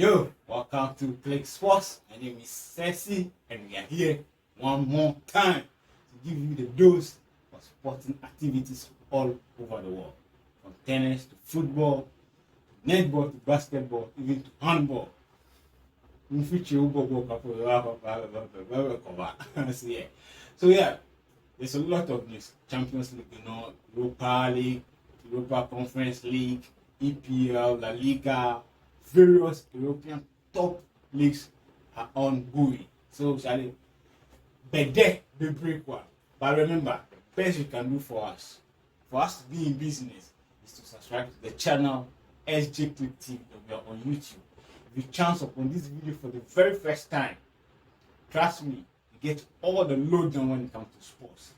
Yo, welcome to Click Sports. My name is Ceci, and we are here one more time to give you the dose of sporting activities all over the world. From tennis to football, to netball to basketball, even to handball. So yeah, there's a lot of this Champions League, Europa League, Europa Conference League, EPL, La Liga, various European top leagues are ongoing. So shall it be break one. But remember, the best you can do for us to be in business, is to subscribe to the channel SJ Click TV that we are on YouTube. If you chance upon this video for the very first time, trust me, you get all the lowdown when it comes to sports.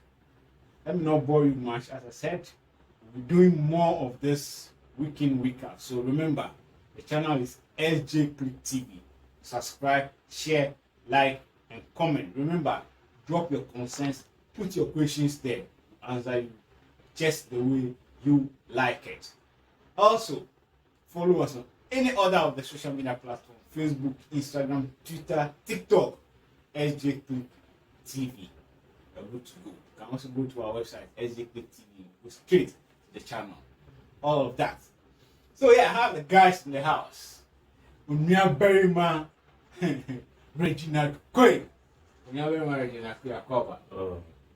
Let me not bore you much. As I said, we'll be doing more of this week in, week out. So remember, the channel is SJ Click TV. Subscribe, share, like, and comment. Remember, drop your concerns, put your questions there. We'll answer you just the way you like it. Also, follow us on any other of the social media platforms: Facebook, Instagram, Twitter, TikTok, SJ Click TV. You're good to go. You can also go to our website, SJ Click TV. Go straight to the channel. All of that. So yeah, I have the guys in the house. Unia Berryman, Reginald Quay. Unia Berryman, Reginald Quay, cover.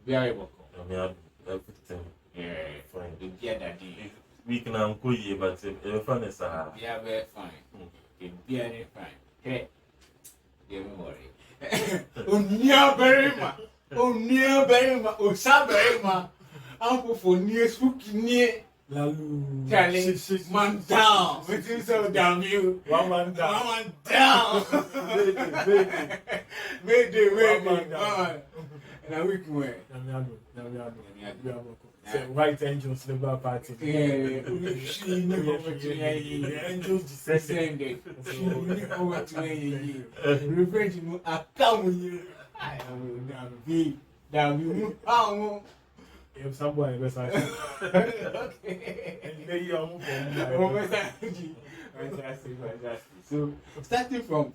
Very welcome. Everything. Yeah, Fine. the beer that day. We can encourage you, but fun is Yeah, very fine. The beer is fine. Hey, don't worry. Unia Berryman, Osa Berryman. I'm for near spooky near. Charlie, man down. With him so damn you. One man down. One man down. Wait. And a week more. White Angels Labour Party. Angels descended. Over to a revenge you. I come with you. I am down. If someone was like, Fantastic. So starting from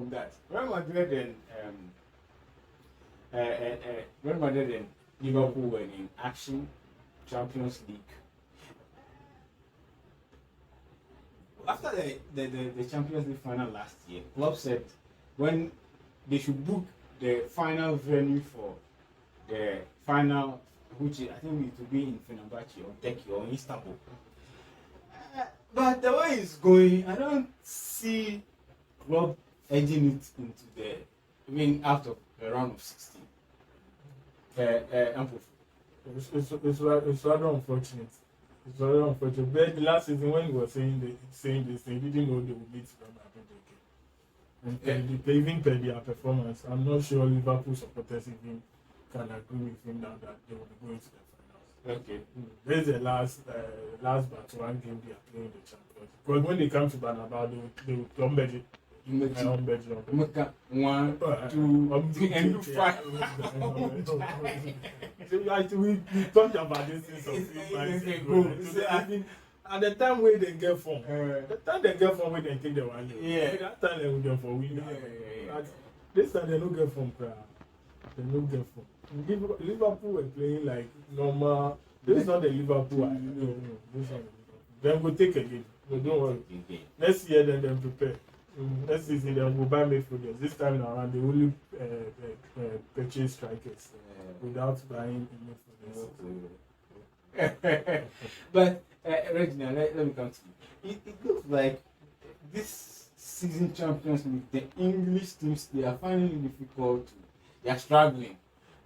that, Real Madrid and Liverpool were in action, Champions League. After the Champions League final last year, Klopp said when they should book the final venue for the final, which I think it will be in Fenerbahce or Turkey or Istanbul. But the way it's going, I don't see Klopp edging it into out of the round of 16. it's rather unfortunate. It's rather unfortunate. But the last season when he was saying this thing, he didn't know they would meet Real Madrid again. And even per their performance, I'm not sure Liverpool supporters even can agree with him now that they will be going to the finals. Okay. This is the last but one game they are playing the Champions. Because when they come to Bernabeu, they will come back. One, 2, 3, and do 5. We talked about this thing some few months ago. I mean, at the time where they get form, where they take the 1 year. That time they will get for winning. This time they don't get form. They don't get form. Liverpool were playing like normal. This is not the Liverpool. No, this is not the Liverpool. Then we'll take again. No, don't worry. Next year, then prepare. Next season, then we'll buy midfielders. This time around, they only purchase strikers without buying midfielders. But Reginald, let me come to you. It looks like this season Champions League, the English teams, they are finding it difficult. They are struggling.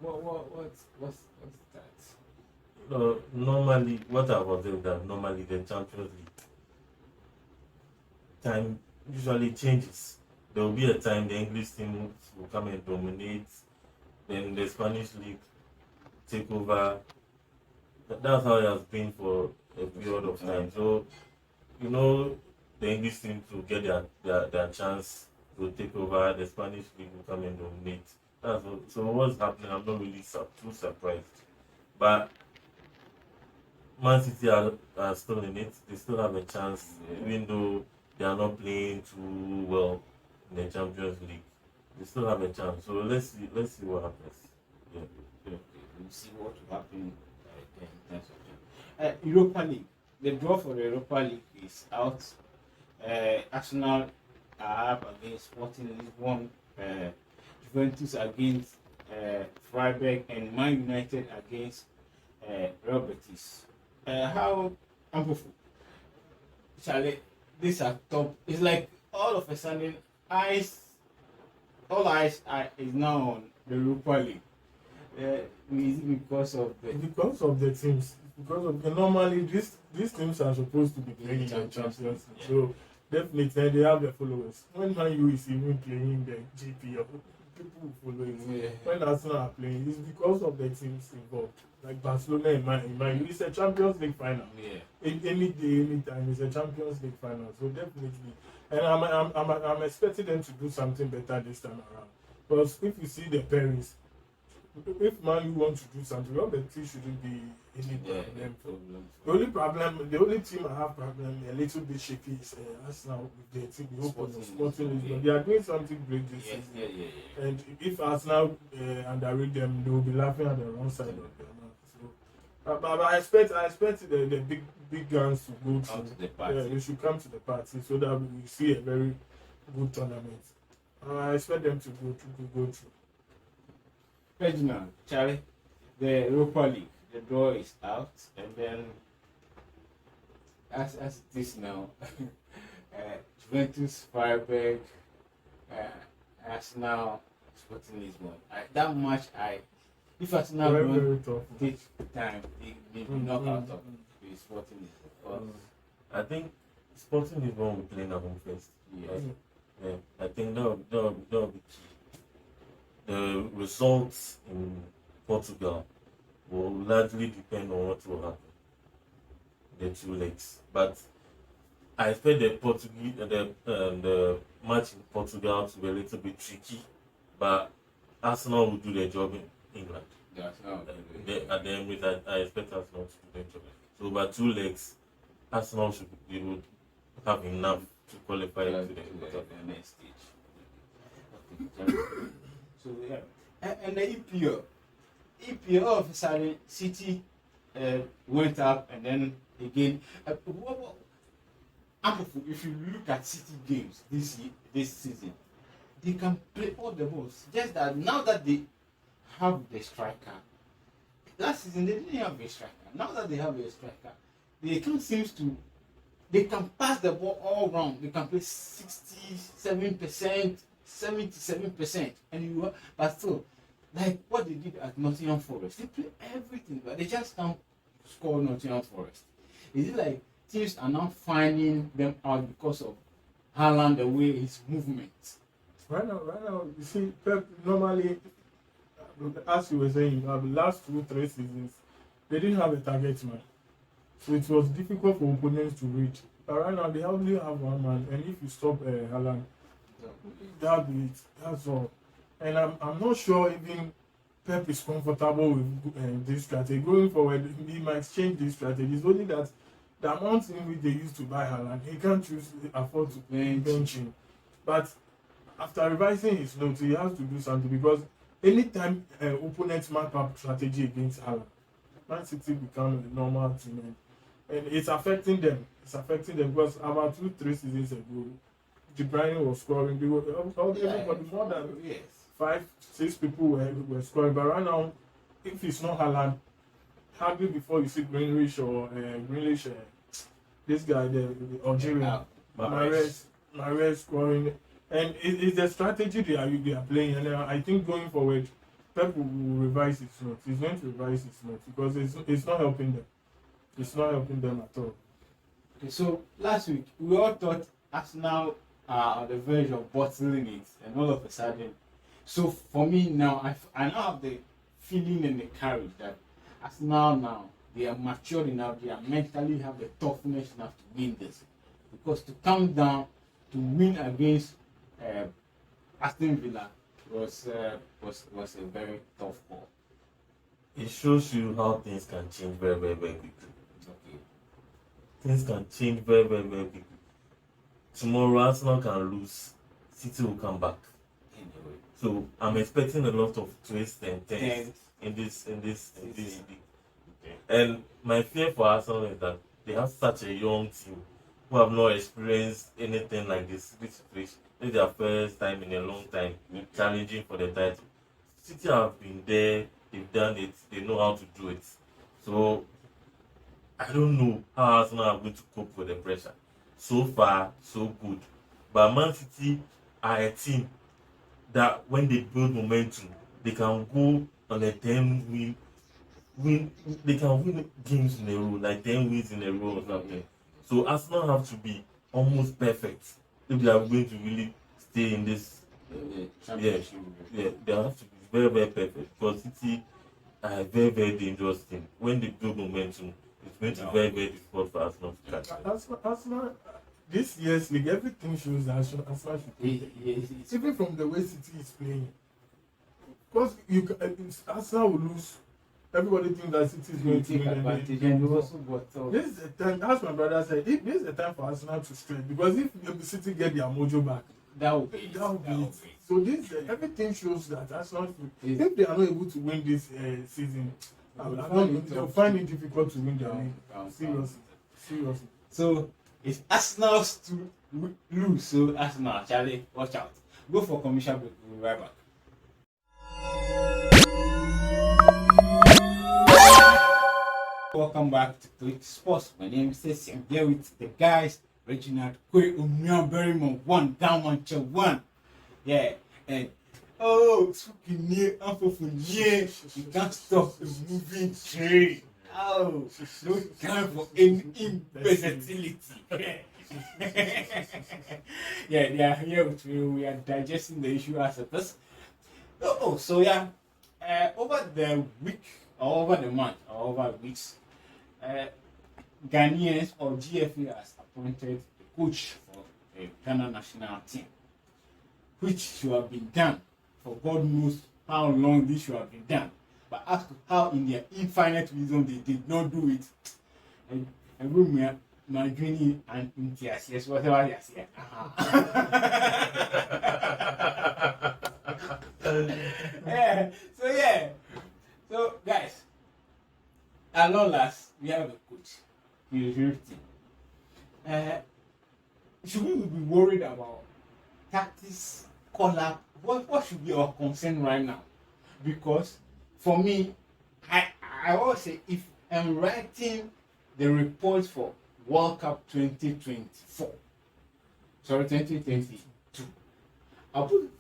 What's that? Normally, what about them that normally the Champions League time usually changes. There will be a time the English team will come and dominate, then the Spanish league take over. That's how it has been for a period of time. So, the English team to get their chance to take over, the Spanish league will come and dominate. So what's happening? I'm not really too surprised. But Man City are still in it. They still have a chance, even though they are not playing too well in the Champions League. They still have a chance. So let's see what happens. Yeah. Okay, we'll see what will happen in terms of Europa League. The draw for the Europa League is out. Arsenal are up against Sporting Lisbon, Juventus against Freiburg, and Man United against Real Betis. How Ampofu, Charlie, these are top. It's like all of a sudden, all eyes is now on the Europa League. Is it because of the teams, because of normally these teams are supposed to be playing in the Champions League, so definitely they have their followers. When Man U is even playing the GP, people will follow it. Yeah. When Arsenal are playing, it's because of the teams involved. Like Barcelona and Man U, it's a Champions League final. Yeah. Any day, anytime, it's a Champions League final. So definitely, and I'm expecting them to do something better this time around. Because if you see the pairings, if Man U want to do something, well, the team shouldn't be any problem. The only team I have problem a little bit shaky is Arsenal with their team. The Sporting Lisbon. They are doing something great this season. Yeah. And if Arsenal underrate them, they will be laughing at the wrong side of their mouth. So, but I expect the big guns to go to the party. Yeah, they should come to the party so that we will see a very good tournament. I expect them to go through. Reginald, Charlie, the Europa League, the draw is out, and then as it is now, Juventus, Freiburg, Arsenal, Sporting Lisbon. That much if Arsenal don't take time, they will knock out of the Sporting Lisbon. I think Sporting Lisbon will play at home first. Yeah. I think that will be key. The results in Portugal will largely depend on what will happen in the two legs. But I expect the match in Portugal to be a little bit tricky, but Arsenal will do their job in England. At the Emirates, I expect Arsenal to do their job. So by two legs, Arsenal should be able to have enough to qualify to the next stage. Okay. So and the EPL all of a sudden City went up, and then again. If you look at City games this season, they can play all the balls. Just that now that they have the striker, last season they didn't have a striker. Now that they have a striker, they can pass the ball all round. They can play 67%. 77%, but still, like what they did at Nottingham Forest, they play everything, but they just can't score Nottingham Forest. Is it like teams are now finding them out because of Haaland, the way his movement? Right now, you see, Pep normally, as you were saying, the last 2-3 seasons, they didn't have a target man, so it was difficult for opponents to reach. But right now, they only have one man, and if you stop Haaland, that's all. And I'm not sure even Pep is comfortable with this strategy. Going forward, he might change this strategy. It's only that the amount in which they used to buy Haaland, he can't afford to bench him. But after revising his notes, he has to do something, because anytime opponents map up strategy against Haaland, Man City become a normal team. And it's affecting them. Because about 2-3 seasons ago, De Bruyne was scoring. They were everybody, more than 5-6 people were scoring. But right now, if it's not Haaland, hardly before you see Greenwich or this guy, the Algerian, Mahrez scoring. And it's the strategy they are playing. And I think going forward, Pep will revise his notes. He's going to revise his notes because it's not helping them. It's not helping them at all. Okay, so last week, we all thought Arsenal are on the verge of bottling it, and all of a sudden, so for me now, I now have the feeling and the courage that Arsenal now, they are mature enough, they are mentally have the toughness enough to win this, because to come down to win against Aston Villa was a very tough ball. It shows you how things can change very, very, very quickly. Okay. Things can change very, very, very quickly. tomorrow Arsenal can lose, City will come back. So I'm expecting a lot of twists and turns in this league. Okay. And my fear for Arsenal is that they have such a young team who have not experienced anything like this. This is their first time in a long time challenging for the title. City have been there, they've done it, they know how to do it. So I don't know how Arsenal are going to cope with the pressure. So far, so good. But Man City are a team that when they build momentum, they can go on a 10 win, they can win games in a row, like 10 wins in a row or something. So Arsenal have to be almost perfect if they are going to really stay in this. Yeah, they have to be very, very perfect because City are a very, very dangerous team. When they build momentum, it's going to be very, very difficult for Arsenal to catch. Arsenal, this year's league, everything shows that Arsenal should play. Even from the way City is playing. Because Arsenal will lose. Everybody thinks that City is going to take win. advantage and also got This is the time, as my brother said, this is the time for Arsenal to strength. Because if the City get their mojo back, that will be it. So this everything shows that Arsenal, if they are not able to win this season, they'll find it difficult to win their league. Seriously. So it's Arsenal's to lose. So Arsenal, Charlie, watch out. Go for commercial break. We'll be right back. Welcome back to Click Sports. My name is Ceci. I'm here with the guys, Reginald, Kwe, Umian, Berryman, one, Downmancher, one. Yeah, and fucking near, I'm for yeah. You can't stop the moving train. Oh, no time for any imbecility. Yeah, they are here with me. We are digesting the issue as a person. So yeah, over the week, or over the month, or over weeks, Ghanaians or GFA has appointed a coach for the Ghana national team, which should have been done for God knows how long this should have been done. But as to how in their infinite wisdom they did not do it, and we my journey and yes, whatever they say. So guys, at long last we have a coach. He is everything. Should we be worried about tactics, call-up? What should be our concern right now? Because for me, I always say if I'm writing the report for World Cup 2022, I'll put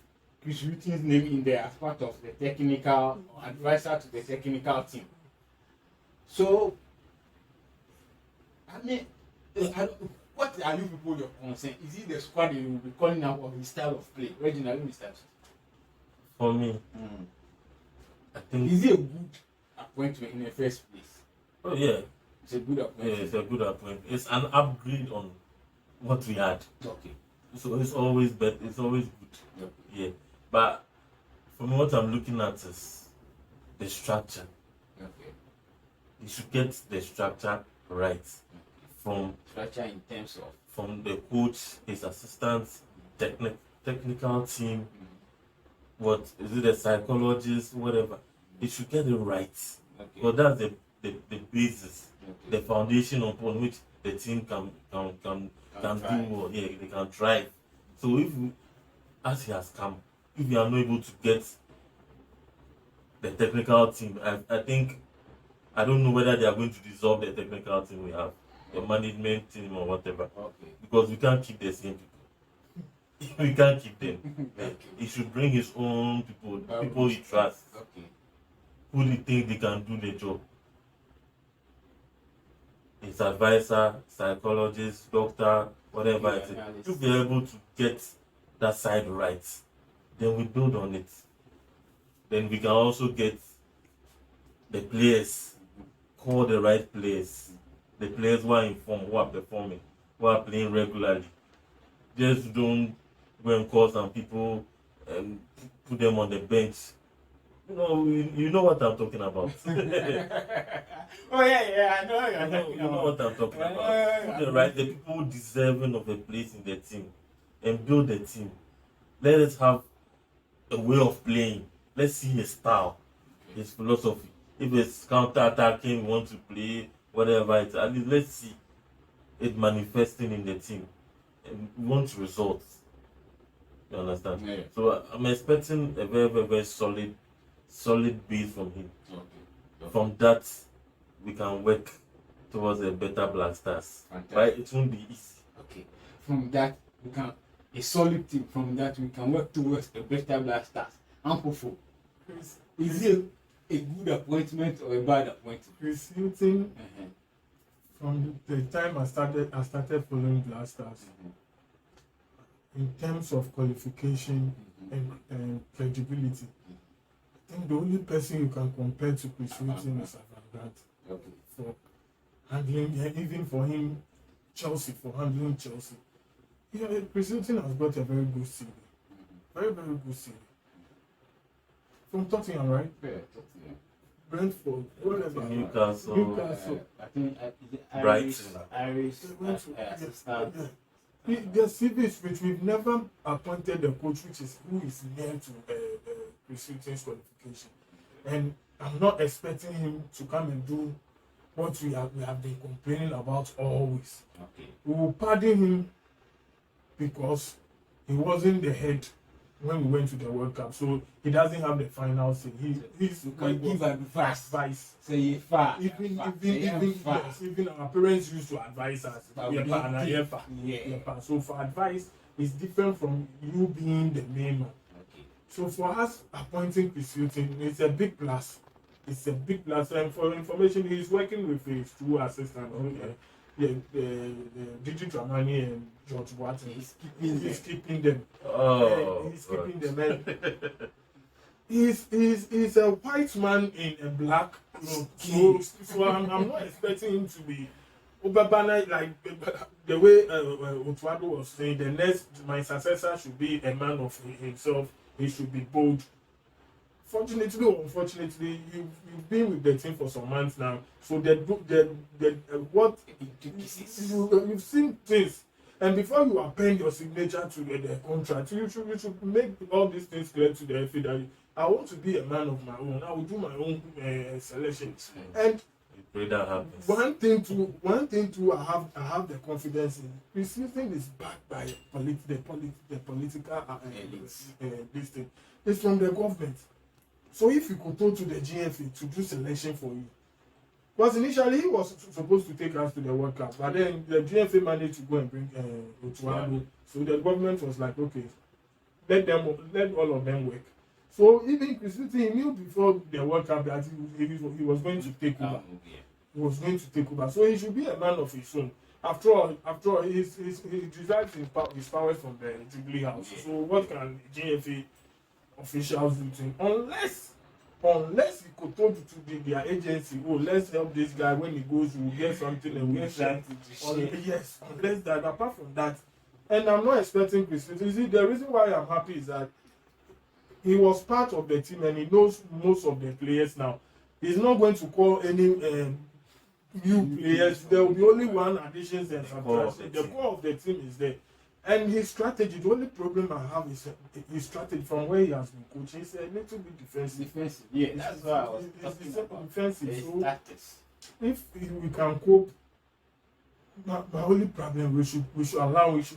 Chris Hughton's name in there as part of the technical advisor to the technical team. So, I mean, what are you people your concern? Is it the squad you will be calling out or his style of play? Reginald, let me start. For me, I think. Is it a good appointment in the first place? Oh yeah, it's a good appointment. Yeah, it's a good appointment. It's an upgrade on what we had. Okay. So it's always better. It's always good. Yep. Yeah, but from what I'm looking at is the structure. Okay. You should get the structure right. From structure in terms of from the coach, his assistants, technical team, what is it, the psychologist, whatever. They should get it right. Okay. Because that's the basis, the foundation upon which the team can do well. Yeah, they can thrive. So if as he has come, if you are not able to get the technical team, I think I don't know whether they are going to dissolve the technical team we have. The management team or whatever, because we can't keep the same people. We can't keep them. He should bring his own people he trusts, who he think they can do the job. His advisor, psychologist, doctor, whatever it is, to be able to get that side right. Then we build on it. Then we can also get the players, call the right players. The players who are informed, who are performing, who are playing regularly. Just don't go and call some people and put them on the bench You know what I'm talking about. Oh yeah, I know. You know what I'm talking about. Put the right, the people deserving of a place in the team and build the team. Let us have a way of playing. Let's see his style, his philosophy. If it's counter-attacking, want to play, whatever it is, at least let's see it manifesting in the team. And we want results. You understand? Yeah. So I'm expecting a very, very, very solid base from him. Okay. From that, we can work towards a better Black Stars. Fantastic. Right? It won't be easy. Okay. From that, we can a solid team. From that, we can work towards a better Black Stars. Ampofo, is it a good appointment or a bad appointment? Chris Hilton, from the time I started following Black Stars, in terms of qualification and credibility, I think the only person you can compare to Chris Hilton is Avantgarde. Okay. For handling, even for him, for handling Chelsea. Yeah, Chris Hilton has got a very good CV. Very, very good CV. From Tottenham, right? Yeah, Tottenham. Brentford, whatever. Newcastle. I think Brighton. assistant. Their CV is which we've never appointed a coach who is near to Chris Hilton's qualification. And I'm not expecting him to come and do what we have been complaining about always. Okay. We will pardon him because he wasn't the head when we went to the World Cup, so he doesn't have the final say. He's You can give advice. Say far. Even far. even our parents used to advise us. But we don't give. So for advice, it's different from you being the main man. Okay. So for us appointing Chris Hilton, it's a big plus. It's a big plus. And for information, he's working with his two assistants. Gigi Dramani and George Watson. He's keeping them. He's keeping them. And he's a white man in a black robe. So I'm not expecting him to be Obabana, like the way Otuado was saying. My successor should be a man of himself. He should be bold. Fortunately or unfortunately, you've been with the team for some months now, so what you've seen things, and before you append your signature to the contract, you should make all these things clear to the FA that I want to be a man of my own. I will do my own selections. And one thing too, I have the confidence in. This thing is backed by the political this thing. It's from the government. So if you could talk to the GFA to do selection for you, because initially he was supposed to take us to the World Cup, but then the GFA managed to go and bring Otuano. So the government was like, okay, let all of them work. So even Chris Hilton, he knew before the World Cup that he was going to take over. He was going to take over. So he should be a man of his own. After all, he derives his powers from the Jubilee House. So what can GFA officials do to him? Unless he could talk to their agency, let's help this guy when he goes, we'll get something and we'll get yes, unless that. Apart from that, and I'm not expecting Chris. You see, the reason why I'm happy is that he was part of the team and he knows most of the players now. He's not going to call any new players. There will be only one additions and subtraction. The core of the team is there. And his strategy, the only problem I have is his strategy from where he has been coaching. He's a little bit defensive. Yeah, that's what I was talking about. Defensive. So if we can cope, my only problem, we should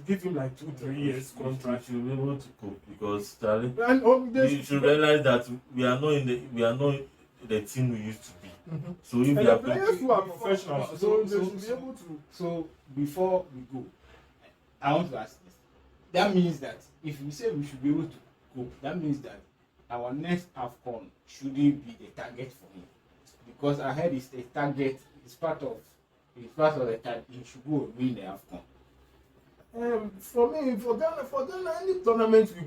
give him like 2-3 years contract. We should be able to cope because Charlie, and you should realize that we are not the team we used to be. Mm-hmm. So if and the players who are professionals, so they should be able to. So before we go, I want to ask this. That means that if we say we should be able to cope, that means that our next AFCON shouldn't be the target for him. Because I heard it's a target, it's part of the target. He should go win the AFCON. For me, for Ghana, any tournament we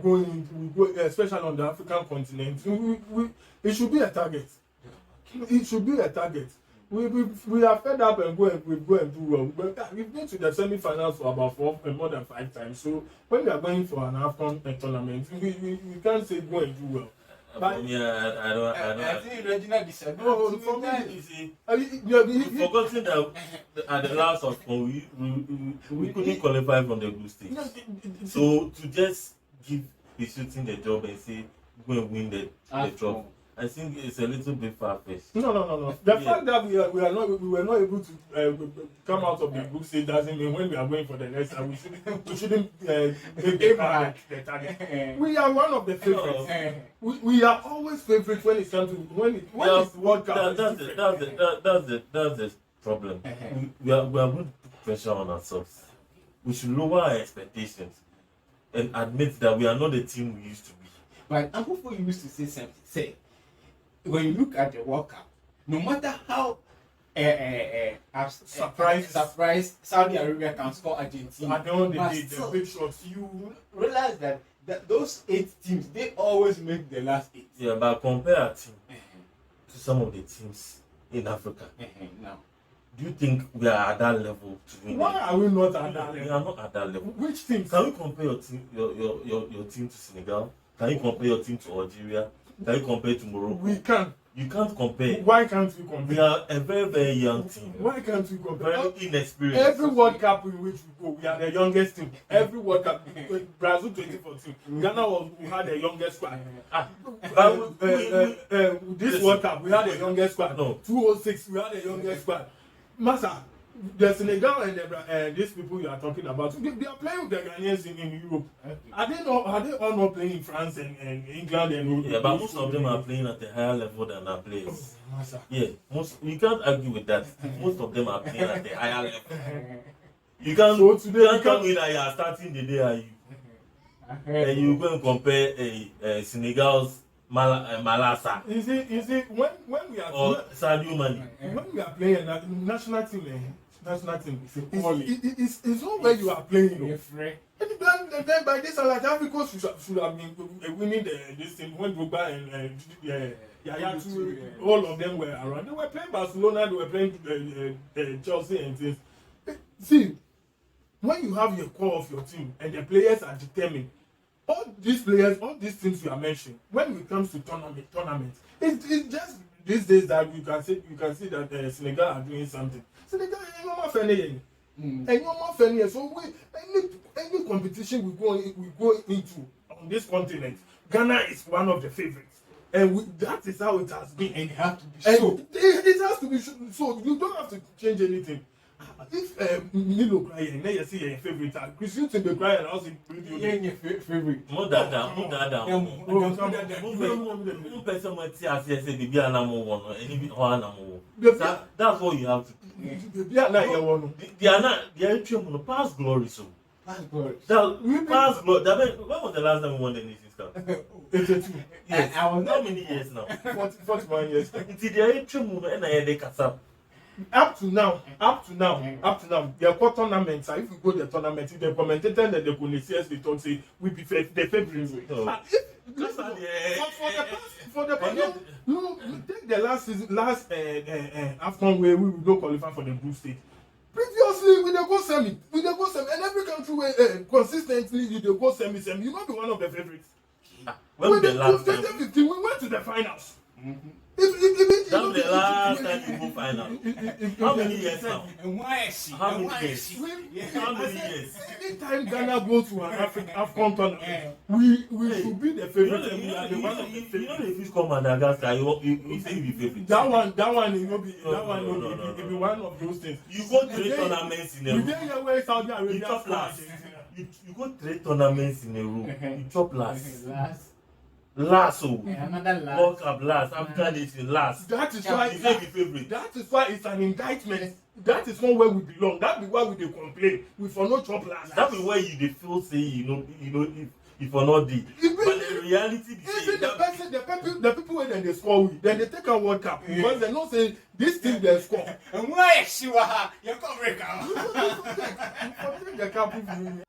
go, especially on the African continent, it should be a target. It should be a target. We are fed up and go and do well. We've been to the semi-finals for about more than 5 times. So when we are going for an AFCON tournament, we can't say go and do well. For me, I don't. I think Regina disagrees. No, for me, You see, you we've forgotten that at the last of we couldn't qualify from the group stage. So to just give the shooting the job and say go and win the trophy, I think it's a little bit far-fetched. No. The fact that we were not able to come out of the group stage doesn't mean when we are going for the next time we shouldn't make the target. We are one of the favorites. We are always favorites when it comes to when it's World Cup. That's the problem. We are going to put pressure on ourselves. We should lower our expectations and admit that we are not the team we used to be. But I'm hopeful you used to say something. Say, when you look at the World Cup, no matter how surprise Saudi Arabia can score Argentina, at the end of the day, the big shots, you realize that those 8 teams, they always make the last 8. Yeah, but compare our team to some of the teams in Africa. Now, do you think we are at that level to win? Why are we not at that We level? are not at that level. Which teams? Can you compare your team, your team to Senegal? Can you compare your team to Algeria? Can you compare to Morocco? We can. You can't compare. Why can't we We compare? are a very, very young team. Why can't we compare? Very inexperienced. Every World Cup in which we go, we are the youngest team. Every World Cup, Brazil 2014, Ghana we had the youngest squad. This World Cup, we had the youngest squad. No. 2006, we had the youngest squad. Massa, the Senegal and these people you are talking about, they are playing with the Ghanaians in Europe. Are they all not playing in France and England and? Yeah, but most of them are playing at a higher level than our players. Massa. Yeah, you can't argue with that. Most of them are playing at a higher level. You can't. So today you can't tell me that you are starting the day are you. And you go and compare Senegal's Malasa You see, when we are or Sadio Mane. when we are playing national team, it's not where you are playing. You know. And then by this like Africa should have been winning this thing when Drogba and Yaya too, all of them were around. They were playing Barcelona, they were playing Chelsea and things. See, when you have your core of your team and the players are determined, all these players, all these things you are mentioning, when it comes to tournaments, it's just these days that you can see that Senegal are doing something. Senegal is not funny. And you're not funny. So any competition we go into on this continent, Ghana is one of the favorites, and that is how it has been. and it has to be And so. it has to be so. You don't have to change anything. If Milo crying, then you see your favorite. Chris Hilton be crying, I was in video. Yeah, your favorite. Mo dada. One person might say, "I say, baby, I'm more one." Any bit one, I'm more. That's what you have to do. Yeah, now you want. They are not. They are trying to pass glory. So That's good. that pass glory. When was the last time we won the Nations Cup? 82. Yes. I was How many years now? 41 years. Until they are trying to and I they catch up. Up to now, the core tournaments. If we go to the tournament, if the commentator and the connoisseurs they talk say we be the favorites. For the past, no, take the last AFCON where we will not qualify for the group stage. Previously, we dey go semi, and every country where consistently you dey go semi, you not be one of the favorites. When the last time? 2015, we went to the finals. That's the last time you go final. How many years now? And why is she? How And many why years? is she? How many years? Anytime Ghana goes to an AFCON tournament, we should be the favorite. And we are the one of the You know favorites. if you come Madagascar, you say you be favorite. That one, you know, No. be one of those things. You go 3 tournaments in a We row. dey here where Saudi You Arabia chop fly last. Argentina. You go 3 tournaments in a row. You chop last. Last. Last, oh. Another last. World Cup last. African Nation last. That is why You say be favorite. that is why it's an indictment. That is not where we belong. That be why we dey complain. We for no chop last. That be where you dey feel say you know if or not the. But the reality be say Even the people wey dem dey score with, dem dey take am World Cup because dem know say this team dey score. And why is she? You come break her. You for take the cup if you.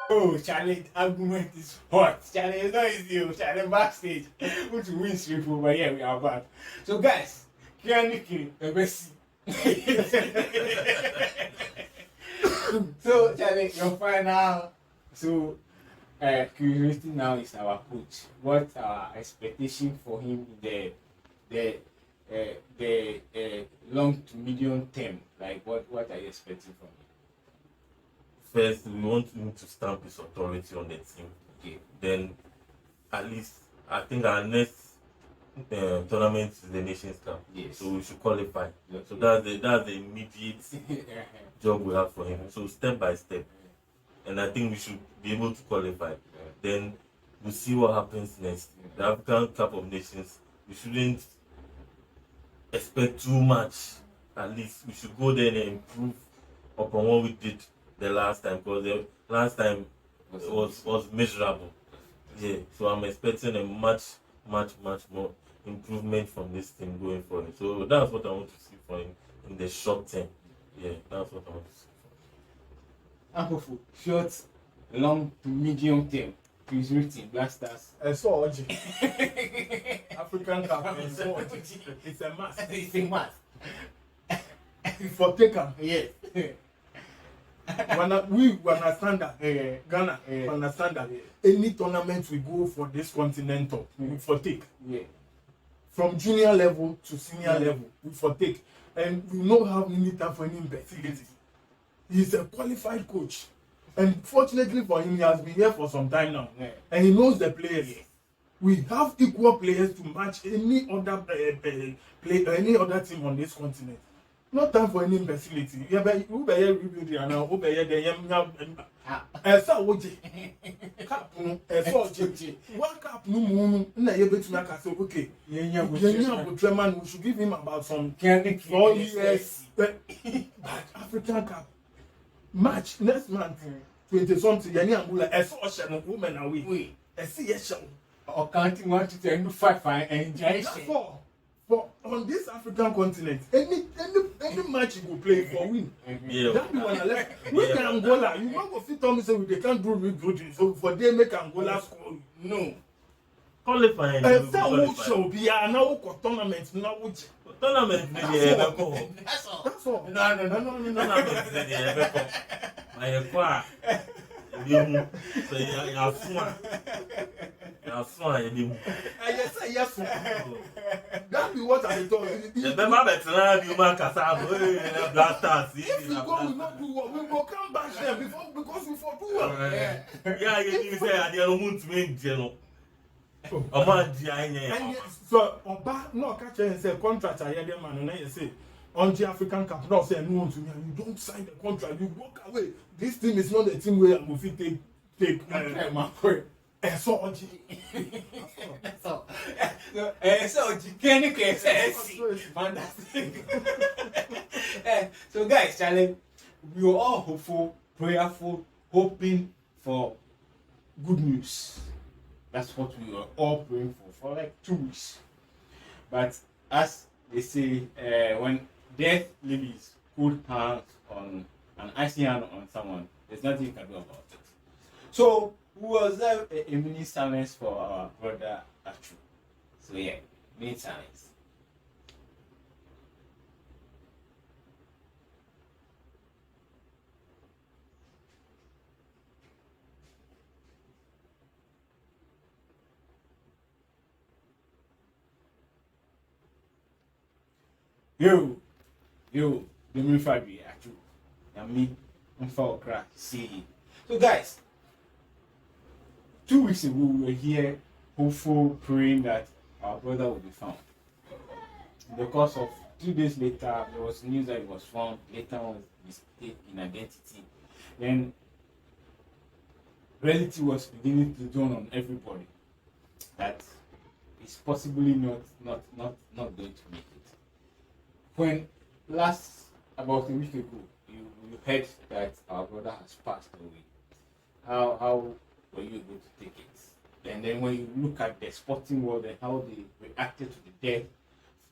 Oh, Charlie, argument is hot. Charlie, it's not easy. Charlie, backstage. Who to win strip over here, we are back. So, guys, Kianiki, the best. So, Charlie, your final. So, Curiosity now is our coach. What our expectation for him in the long to medium term? Like what are you expecting from him? First, we want him to stamp his authority on the team. Okay. Then, at least, I think our next tournament is the Nations Cup. Yes. So we should qualify. Okay. So that's the immediate job we have for him. So step by step. And I think we should be able to qualify. Then we'll see what happens next. The African Cup of Nations, we shouldn't expect too much. At least we should go there and improve upon what we did the last time, because the last time was miserable. Yeah, so I'm expecting a much more improvement from this team going forward. So that's what I want to see for him in the short term. Yeah, that's what I want to see. Uncle, short, long to medium term. He's written Black Stars. So African Cup. It's a must. It's a must. For taken. Yes. We understand that Ghana Yeah. understand that any tournament we go for this continental, we for take. Yeah. From junior level to senior level, we for take. And we don't have any time for any imbecility. He's a qualified coach. And fortunately for him, he has been here for some time now. Yeah. And he knows the players. Yeah. We have equal players to match any other any other team on this continent. No time for any imbecility. You be rebuilding now. Who be the yam esa oje. Cap no esa oje. One cap no mu na ye betuna ka say okay. Yenya Butreman, we should give him about some 4 years. But African Cup match next month 20 something. Yenya Angula esa oje no women away. We. Esa yesha. Or counting 1 to 10 to 5 and enjoy. For on this African continent, any match you go play for win. Yeah. That be when I left. With Angola, you not go fit tell me say they can't do rebuilding. So for they make Angola score. No. Qualifying. That show be now tournament now. Tournament. That's all. No. Tournament. My you so yes. That be what I told you. The member better you man Casabo, Black Stars. If we go, we not do what we go come back there before because we for do well. Yeah, you say I don't want to make general. So Oba no catch and say contract I hear them man and you say on the African Cup now say no to me and you don't sign the contract, you walk away. This team is not the team where I'm going to take my friend. So guys, challenge. We were all hopeful, prayerful, hoping for good news. That's what we were all praying for like 2 weeks. But as they say, when death leaves cold hands on an icy hand on someone, there's nothing you can do about it. So we was there a minute silence for our brother Achu. So yeah, minute silence. Yo, the me Fabi Achu. And me, I'm for crack. See. So guys, 2 weeks ago we were here hopeful, praying that our brother would be found. In the course of 2 days later, there was news that he was found. Later on, mistake in identity. Then reality was beginning to dawn on everybody that he's possibly not going to make it. When about a week ago, you heard that our brother has passed away. How were you able to take it? And then when you look at the sporting world and how they reacted to the death,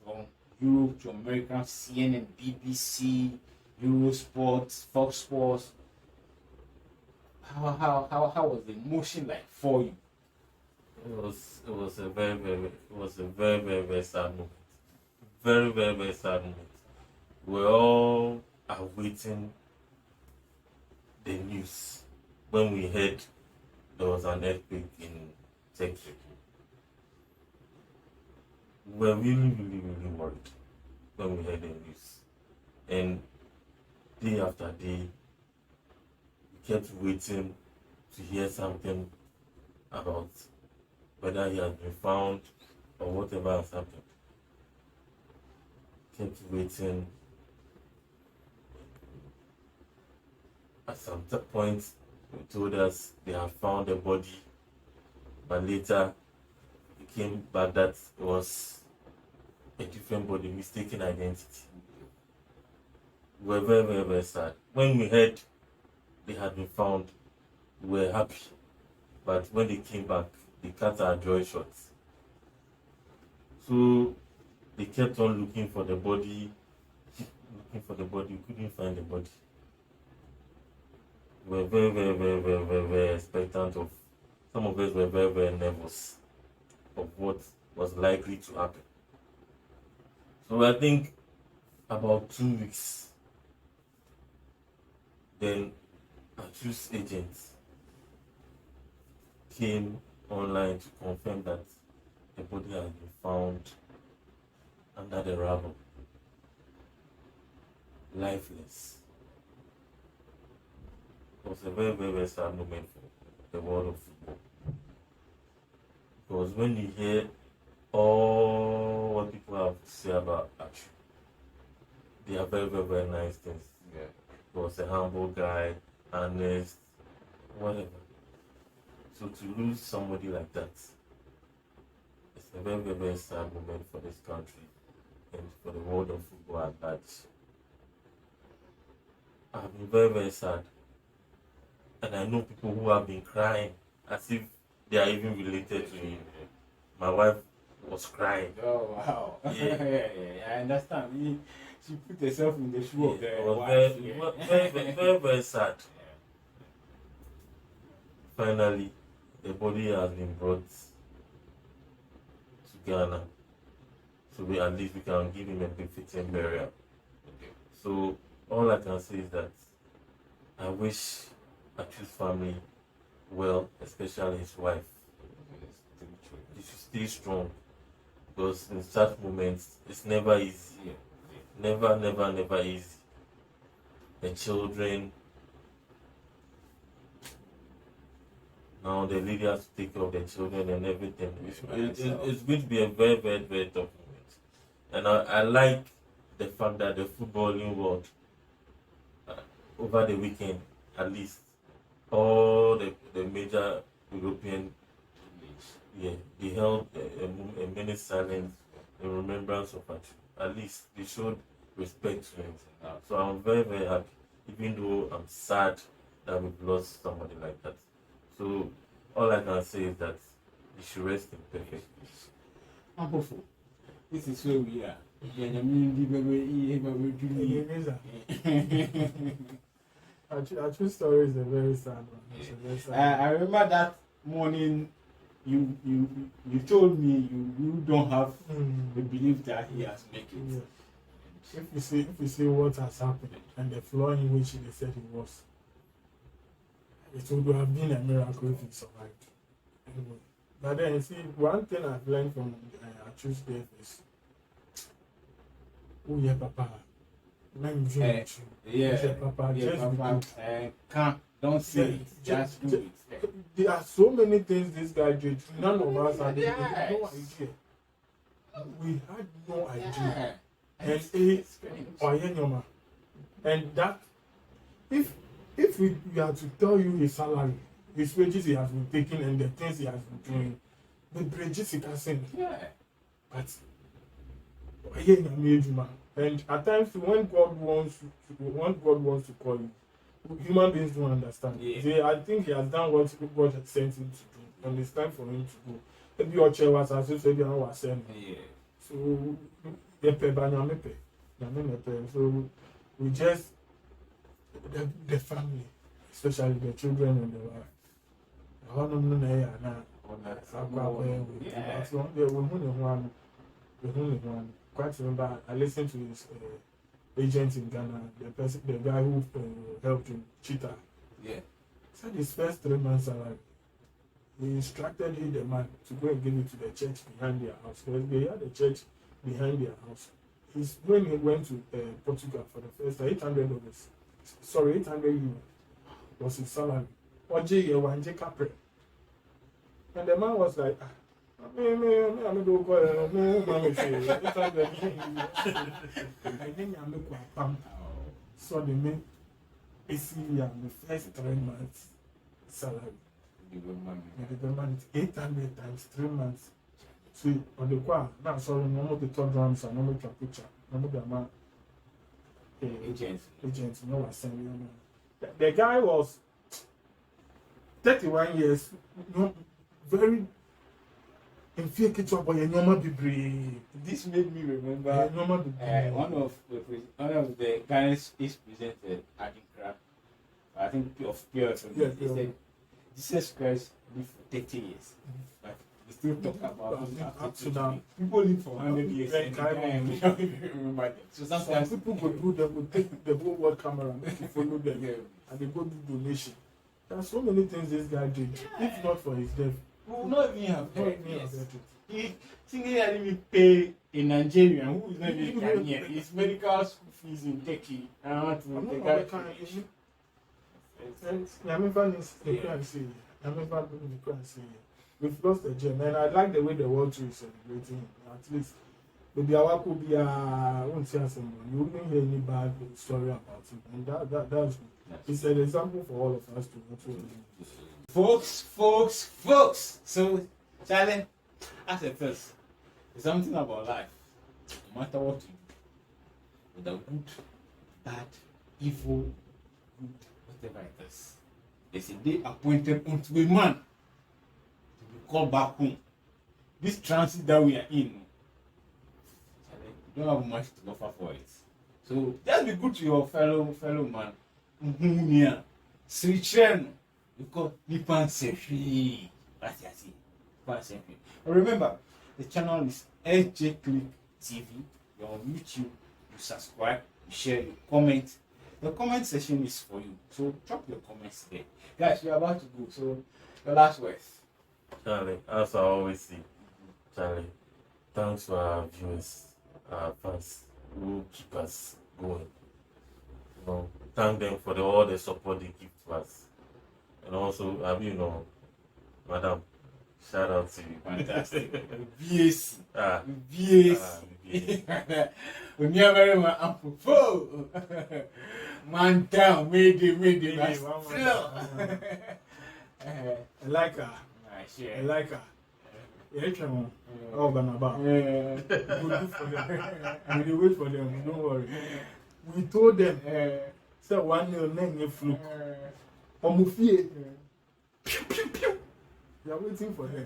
from Europe to America, CNN, BBC, Eurosport, Fox Sports, how was the emotion like for you? It was a very sad moment. Very sad moment. We're all awaiting the news when we heard there was an earthquake in Turkey. We were really worried when we heard the news. And day after day, we kept waiting to hear something about whether he has been found or whatever has happened. Kept waiting. At some point, they told us they have found the body, but later it came back that it was a different body, mistaken identity. We were very sad. When we heard they had been found, we were happy. But when they came back, they cut our joy short. So they kept on looking for the body, we couldn't find the body. We were very expectant of, some of us were very nervous of what was likely to happen. So I think about 2 weeks, then a juice agent came online to confirm that the body has been found under the rubble, lifeless. It was a very sad moment for the world of football. Because when you hear all what people have to say about Achu, they are very nice things. Yeah. He was a humble guy, honest, whatever. So to lose somebody like that, it's a very sad moment for this country and for the world of football at large. I've been very sad. And I know people who have been crying as if they are even related to him. My wife was crying. Oh wow! Yeah. I understand. She put herself in the shoe of the It was wife. very sad. Finally, the body has been brought to Ghana, so at least we can give him a befitting burial. Okay. So all I can say is that I wish Achu's family well, especially his wife. He should stay strong, because in such moments it's never easy. Never easy. The children, now the lady has to take care of the children and everything. It's going to be a very tough moment. And I like the fact that the footballing world, over the weekend at least, all the major European leagues, they held a minute silence in remembrance of Achu. At least they showed respect to him. So I'm very happy, even though I'm sad that we've lost somebody like that. So all I can say is that he should rest in perfect peace. I'm hopeful. This is where we are. Our true story is a very sad one. It's a very sad I remember that morning you told me you don't have the belief that he has made it. Yeah. If you see what has happened and the floor in which they said he was, it would have been a miracle if he survived. Anyway. But then, you see, one thing I've learned from Achu's death is, oh yeah, Papa, Papa, Don't say it, just do it. There are so many things this guy did. None of us had no idea. We had no idea. And that, if we had to tell you his salary, his wages he has been taking, and the things he has been doing, the bridges he can send. Yeah. But and at times when God wants to call you, human beings don't understand. Yeah. I think he has done what God had sent him to do, and it's time for him to go. Maybe your chair was as if maybe I was saying. Yeah. So so we just the family, especially the children and the wife. Quite remember, I listened to his agent in Ghana, the guy who helped him, Cheetah. Yeah. Said his first 3 months salary he instructed the man to go and give it to the church behind their house. Because they had a church behind their house. When he went to Portugal for the first time, $800. Sorry, 800 euros was his salary. And the man was like, I'm going to go so they made the first 3 months salary. The man 800 times 3 months. So on the qua now sorry, no more the top drums and no more picture, no more the man agents, no one sending. The guy was 31 years, very inferior boy, and normal be. This made me remember one of the guys is presented at Accra. I think of pure. He said, Jesus Christ lived for 30 years. But we still talk about it after now. People live for 100 years and we don't even remember them. So sometimes people go do them, will take the whole world camera and follow them and they go do donation. There are so many things this guy did. If not for his death, we would not even have heard it. He didn't even pay a Nigerian who is not even Ghanaian. His medical school fees in Turkey. I want to take that. We've lost a gem, and I like the way the world too is celebrating him. At least, maybe our could be won't say someone. You wouldn't hear any bad story about him, and that's good. It's an example for all of us to Folks. So, Charlie, as a first, it's something about life. No matter what you do, whether good, bad, evil, good, whatever it is, there's a day appointed unto a man to be called back home. This transit that we are in, Charlie, you don't have much to offer for it. So just be good to your fellow man. Switchen, because Nipan Sefi. That's it. Remember, the channel is SJ Click TV. You're on YouTube. You subscribe, you share, you comment. The comment section is for you. So drop your comments there. Guys, we're about to go. So the last words. Charlie, as I always say, Charlie, thanks to our viewers, our fans who keep us going. You know, thank them for all the support they give to us. And also, Madam, shout out to you. Fantastic. VAC. We never man apropos. Man down, made it. I like her. Sure. I like her. Oh, Banaba. We wait for them. Don't worry. We told them. So 1-0 name fluke. Omufie. Pew. We are waiting for them.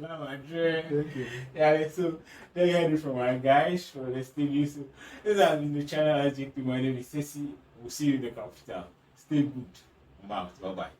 Thank you. Thank you. Yeah, so there you heard it from our guys from the studio. So this has been the channel SJP. My name is Ceci. We'll see you in the capital. Stay good. I'm out. Bye bye.